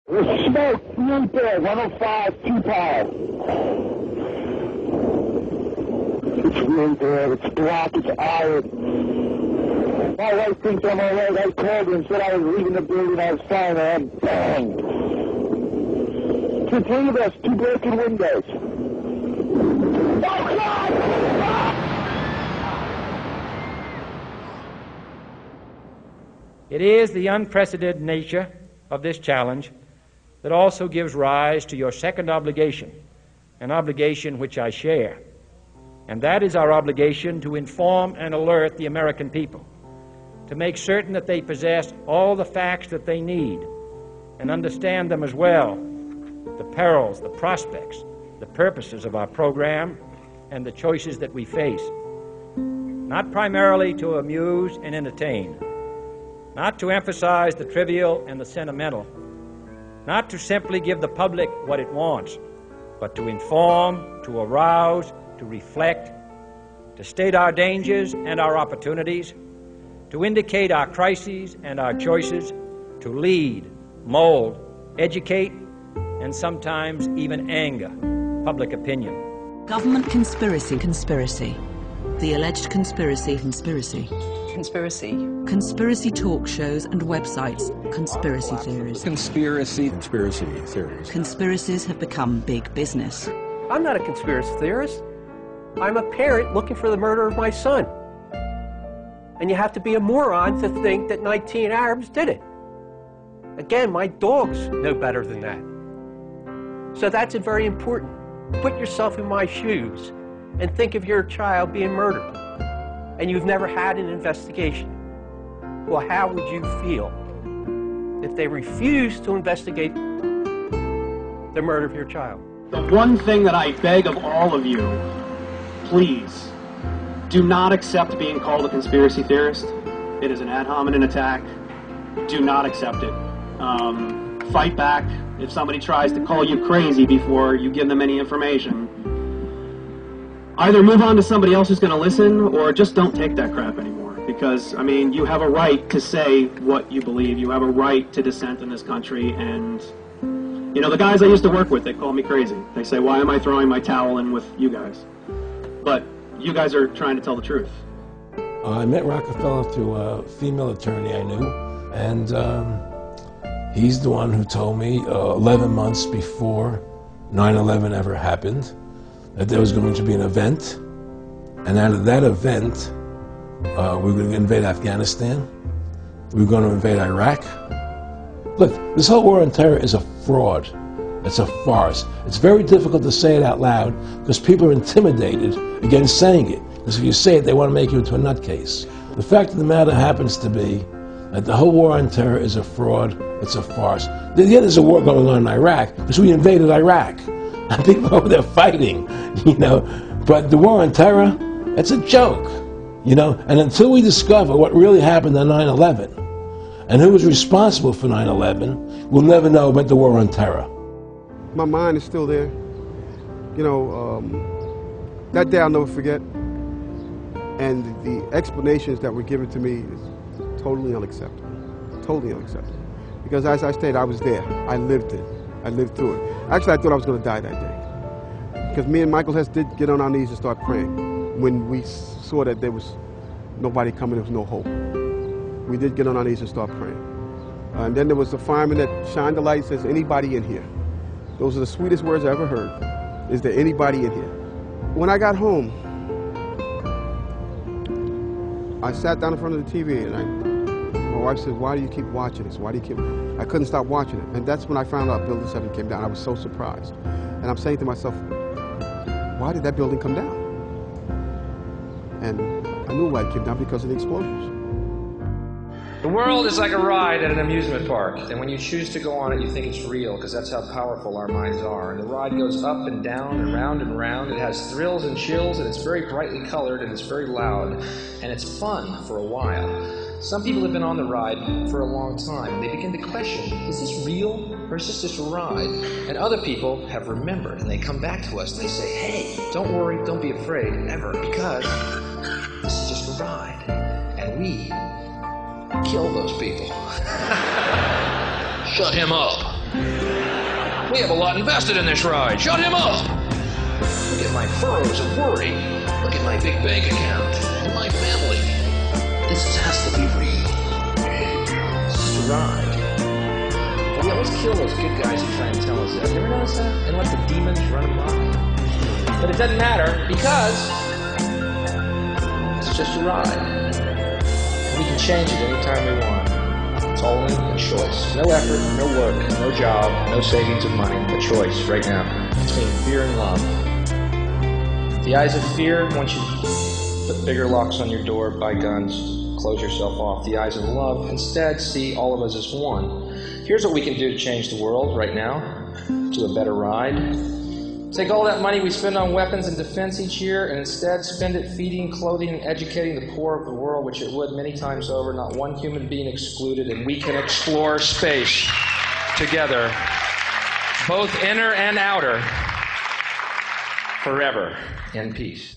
There's smoke right there, 105, 2 power. It's right there, it's black, it's iron. My wife thinks I'm all right. I called her and said I was leaving the building, I was fine, and bang. Two, three of us, 2 broken windows. Oh, God! It is the unprecedented nature of this challenge that also gives rise to your second obligation, an obligation which I share, and that is our obligation to inform and alert the American people, to make certain that they possess all the facts that they need and understand them as well, the perils, the prospects, the purposes of our program, and the choices that we face, not primarily to amuse and entertain, not to emphasize the trivial and the sentimental, not to simply give the public what it wants, but to inform, to arouse, to reflect, to state our dangers and our opportunities, to indicate our crises and our choices, to lead, mold, educate, and sometimes even anger public opinion. Government conspiracy. The alleged conspiracy. Conspiracy talk shows and websites. Conspiracy theories. Conspiracy theories. Conspiracies have become big business. I'm not a conspiracy theorist. I'm a parent looking for the murder of my son. And you have to be a moron to think that 19 Arabs did it. Again, my dogs know better than that. So that's very important. Put yourself in my shoes and think of your child being murdered. And you've never had an investigation. Well, how would you feel if they refused to investigate the murder of your child? The one thing that I beg of all of you, please, do not accept being called a conspiracy theorist. It is an ad hominem attack. Do not accept it. Fight back if somebody tries to call you crazy before you give them any information. Either move on to somebody else who's going to listen, or just don't take that crap anymore. Because, I mean, you have a right to say what you believe. You have a right to dissent in this country. And, you know, the guys I used to work with, they call me crazy. They say, why am I throwing my towel in with you guys? But you guys are trying to tell the truth. I met Rockefeller through a female attorney I knew, and he's the one who told me 11 months before 9/11 ever happened that there was going to be an event, and out of that event, we were going to invade Afghanistan, we were going to invade Iraq. Look, this whole war on terror is a fraud. It's a farce. It's very difficult to say it out loud because people are intimidated against saying it. Because if you say it, they want to make you into a nutcase. The fact of the matter happens to be that the whole war on terror is a fraud. It's a farce. Yeah, there's a war going on in Iraq because we invaded Iraq. And people over there fighting, you know. But the war on terror, it's a joke, you know. And until we discover what really happened on 9/11 and who was responsible for 9/11, we'll never know about the war on terror. My mind is still there. You know, that day I'll never forget. And the explanations that were given to me is totally unacceptable. Totally unacceptable. Because as I stated, I was there. I lived it. I lived through it. Actually, I thought I was going to die that day. Because me and Michael Hess did get on our knees and start praying when we saw that there was nobody coming, there was no hope. We did get on our knees and start praying. And then there was a fireman that shined the light and says, anybody in here? Those are the sweetest words I ever heard. Is there anybody in here? When I got home, I sat down in front of the TV and my wife said, why do you keep watching this? Why do you keep... I couldn't stop watching it. And that's when I found out Building 7 came down. I was so surprised. And I'm saying to myself, why did that building come down? And I knew why it came down, because of the explosions. The world is like a ride at an amusement park, and when you choose to go on it, you think it's real, because that's how powerful our minds are. And the ride goes up and down and round and round. It has thrills and chills, and it's very brightly colored, and it's very loud, and it's fun for a while. Some people have been on the ride for a long time, and they begin to question, is this real, or is this just a ride? And other people have remembered, and they come back to us, and they say, hey, don't worry, don't be afraid, ever, because this is just a ride, and we kill those people. Shut him up. We have a lot invested in this ride. Shut him up! Look at my furrows of worry. Look at my big bank account. And my family. This has to be real. It's just a ride. We always kill those good guys who try and tell us that. You ever notice that? And let the demons run amok. But it doesn't matter because it's just a ride. And we can change it anytime we want. It's all in a choice. No effort, no work, no job, no savings of money. A choice right now between fear and love. The eyes of fear want you to put bigger locks on your door, buy guns, close yourself off. The eyes of love instead see all of us as one. Here's what we can do to change the world right now to a better ride. Take all that money we spend on weapons and defense each year and instead spend it feeding, clothing, and educating the poor of the world, which it would many times over, not one human being excluded, and we can explore space together, both inner and outer, forever in peace.